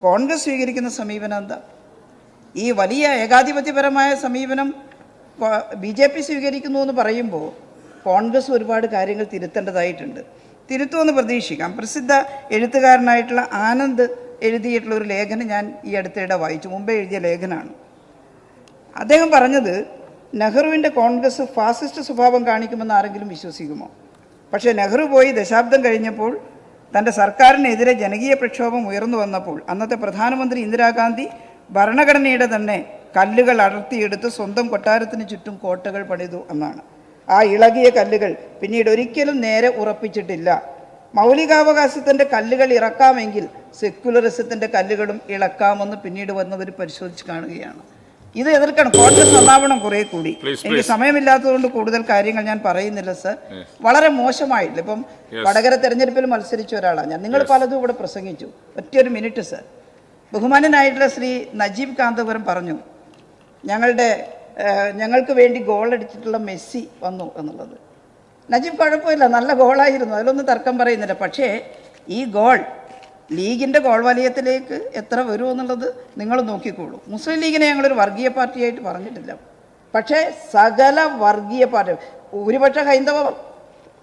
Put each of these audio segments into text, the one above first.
കോൺഗ്രസ് സ്വീകരിക്കുന്ന സമീപനം എന്താ? ഈ വലിയ ഏകാധിപത്യപരമായ സമീപനം BJP സ്വീകരിക്കുന്നു എന്ന് പറയുമ്പോൾ കോൺഗ്രസ് ഒരുപാട് കാര്യങ്ങൾ തിരുത്തേണ്ടതായിട്ടുണ്ട്. തിരുത്തുമെന്ന് പ്രതീക്ഷിക്കാം. പ്രസിദ്ധ എഴുത്തുകാരനായിട്ടുള്ള ആനന്ദ് എഴുതിയിട്ടുള്ള ഒരു ലേഖനം ഞാൻ ഈ അടുത്തിടെ വായിച്ചു. മുമ്പേ എഴുതിയ ലേഖനമാണ്. അദ്ദേഹം പറഞ്ഞത് നെഹ്റുവിൻ്റെ കോൺഗ്രസ് ഫാസിസ്റ്റ് സ്വഭാവം കാണിക്കുമെന്ന് ആരെങ്കിലും വിശ്വസിക്കുമോ? പക്ഷേ നെഹ്റു പോയി ദശാബ്ദം കഴിഞ്ഞപ്പോൾ തൻ്റെ സർക്കാരിനെതിരെ ജനകീയ പ്രക്ഷോഭം ഉയർന്നു വന്നപ്പോൾ അന്നത്തെ പ്രധാനമന്ത്രി ഇന്ദിരാഗാന്ധി ഭരണഘടനയുടെ തന്നെ കല്ലുകൾ അടർത്തിയെടുത്ത് സ്വന്തം കൊട്ടാരത്തിന് ചുറ്റും കോട്ടകൾ പണിതു എന്നാണ്. ആ ഇളകിയ കല്ലുകൾ പിന്നീട് ഒരിക്കലും നേരെ ഉറപ്പിച്ചിട്ടില്ല. മൗലികാവകാശത്തിൻ്റെ കല്ലുകൾ ഇറക്കാമെങ്കിൽ സെക്യുലറിസത്തിൻ്റെ കല്ലുകളും ഇളക്കാമെന്ന് പിന്നീട് വന്നവർ പരിശോധിച്ച് കാണുകയാണ്. ഇത് എതിർക്കണം. കോൺഗ്രസ് നന്നാവണം കുറേ കൂടി. എനിക്ക് സമയമില്ലാത്തതുകൊണ്ട് കൂടുതൽ കാര്യങ്ങൾ ഞാൻ പറയുന്നില്ല സർ. വളരെ മോശമായിട്ടില്ല. ഇപ്പം വടകര തെരഞ്ഞെടുപ്പിൽ മത്സരിച്ച ഒരാളാണ് ഞാൻ. നിങ്ങൾ പലതും ഇവിടെ പ്രസംഗിച്ചു. ഒറ്റയൊരു മിനിറ്റ് സർ. ബഹുമാനനായിട്ടുള്ള ശ്രീ നജീബ് കാന്തപുരം പറഞ്ഞു ഞങ്ങൾക്ക് വേണ്ടി ഗോളടിച്ചിട്ടുള്ള മെസ്സി വന്നു എന്നുള്ളത്. നജീബ് കുഴപ്പമില്ല, നല്ല ഗോളായിരുന്നു, അതിലൊന്നും തർക്കം പറയുന്നില്ല. പക്ഷേ ഈ ഗോൾ ലീഗിൻ്റെ ഗോൾ വലയത്തിലേക്ക് എത്ര വരുമെന്നുള്ളത് നിങ്ങൾ നോക്കിക്കോളൂ. മുസ്ലിം ലീഗിനെ ഞങ്ങളൊരു വർഗീയ പാർട്ടിയായിട്ട് പറഞ്ഞിട്ടില്ല. പക്ഷേ സകല വർഗീയ പാർട്ടി, ഭൂരിപക്ഷ ഹൈന്ദവ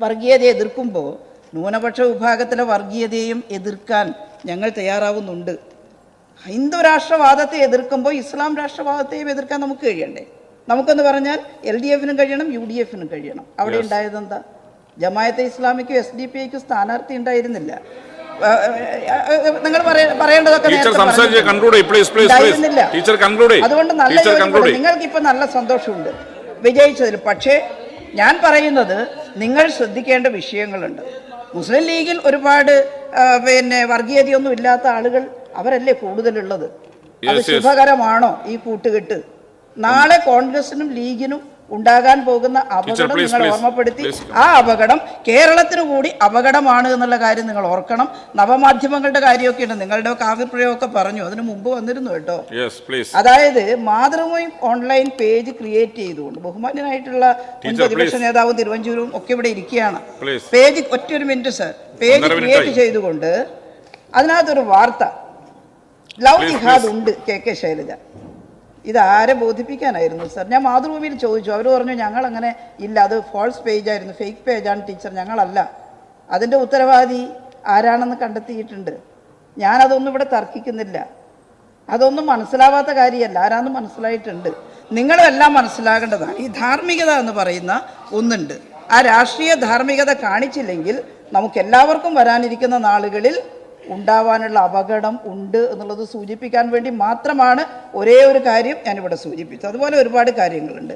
വർഗീയതയെ എതിർക്കുമ്പോൾ ന്യൂനപക്ഷ വിഭാഗത്തിലെ വർഗീയതയും എതിർക്കാൻ ഞങ്ങൾ തയ്യാറാവുന്നുണ്ട്. ഹൈന്ദവ രാഷ്ട്രവാദത്തെ എതിർക്കുമ്പോൾ ഇസ്ലാം രാഷ്ട്രവാദത്തെയും എതിർക്കാൻ നമുക്ക് കഴിയണ്ടേ? നമുക്കെന്ന് പറഞ്ഞാൽ LDF-നും കഴിയണം, UDF-നും കഴിയണം. അവിടെ ഉണ്ടായതെന്താ? ജമായത്തെ ഇസ്ലാമിക്കും SDPIക്കും സ്ഥാനാർത്ഥി ഉണ്ടായിരുന്നില്ല. നിങ്ങൾ പറയേണ്ടതൊക്കെ അതുകൊണ്ട് നല്ല നിങ്ങൾക്കിപ്പോൾ നല്ല സന്തോഷമുണ്ട് വിജയിച്ചതിൽ. പക്ഷേ ഞാൻ പറയുന്നത് നിങ്ങൾ ശ്രദ്ധിക്കേണ്ട വിഷയങ്ങളുണ്ട്. മുസ്ലിം ലീഗിൽ ഒരുപാട് വർഗീയതയൊന്നും ഇല്ലാത്ത ആളുകൾ അവരല്ലേ കൂടുതലുള്ളത്. അത് ശുഭകരമാണോ ഈ കൂട്ടുകെട്ട്? നാളെ കോൺഗ്രസിനും ലീഗിനും ഉണ്ടാകാൻ പോകുന്ന അപകടം നിങ്ങൾ ഓർമ്മപ്പെടുത്തി. ആ അപകടം കേരളത്തിന് കൂടി അപകടമാണ് എന്നുള്ള കാര്യം നിങ്ങൾ ഓർക്കണം. നവമാധ്യമങ്ങളുടെ കാര്യമൊക്കെ ഉണ്ട്. നിങ്ങളുടെ കാവ്യപ്രയോഗമൊക്കെ പറഞ്ഞു, അതിന് മുമ്പ് വന്നിരുന്നു കേട്ടോ. അതായത് മാതൃഭൂമി ഓൺലൈൻ പേജ് ക്രിയേറ്റ് ചെയ്തുകൊണ്ട് ബഹുമാന്യനായിട്ടുള്ള പ്രതിപക്ഷ നേതാവും തിരുവഞ്ചൂരും ഒക്കെ ഇവിടെ ഇരിക്കുകയാണ്. പേജ് ഒറ്റൊരു മിനിറ്റ് സർ. പേജ് ക്രിയേറ്റ് ചെയ്തുകൊണ്ട് അതിനകത്തൊരു വാർത്ത ലവ് ജിഹാദ് ഉണ്ട് KK ശൈലജ. ഇതാരെ ബോധിപ്പിക്കാനായിരുന്നു സർ? ഞാൻ മാതൃഭൂമിയിൽ ചോദിച്ചു. അവർ പറഞ്ഞു ഞങ്ങളങ്ങനെ ഇല്ല, അത് ഫോൾസ് പേജായിരുന്നു, ഫേക്ക് പേജാണ് ടീച്ചർ, ഞങ്ങളല്ല. അതിൻ്റെ ഉത്തരവാദി ആരാണെന്ന് കണ്ടെത്തിയിട്ടുണ്ട്. ഞാനതൊന്നും ഇവിടെ തർക്കിക്കുന്നില്ല. അതൊന്നും മനസ്സിലാവാത്ത കാര്യമല്ല, ആരാന്ന് മനസ്സിലായിട്ടുണ്ട്. നിങ്ങളെല്ലാം മനസ്സിലാകേണ്ടതാണ്. ഈ ധാർമ്മികത എന്ന് പറയുന്ന ഒന്നുണ്ട്. ആ രാഷ്ട്രീയ ധാർമ്മികത കാണിച്ചില്ലെങ്കിൽ നമുക്കെല്ലാവർക്കും വരാനിരിക്കുന്ന നാളുകളിൽ ഉണ്ടാവാനുള്ള അപകടം ഉണ്ട് എന്നുള്ളത് സൂചിപ്പിക്കാൻ വേണ്ടി മാത്രമാണ് ഒരേ ഒരു കാര്യം ഞാനിവിടെ സൂചിപ്പിച്ചത്. അതുപോലെ ഒരുപാട് കാര്യങ്ങളുണ്ട്.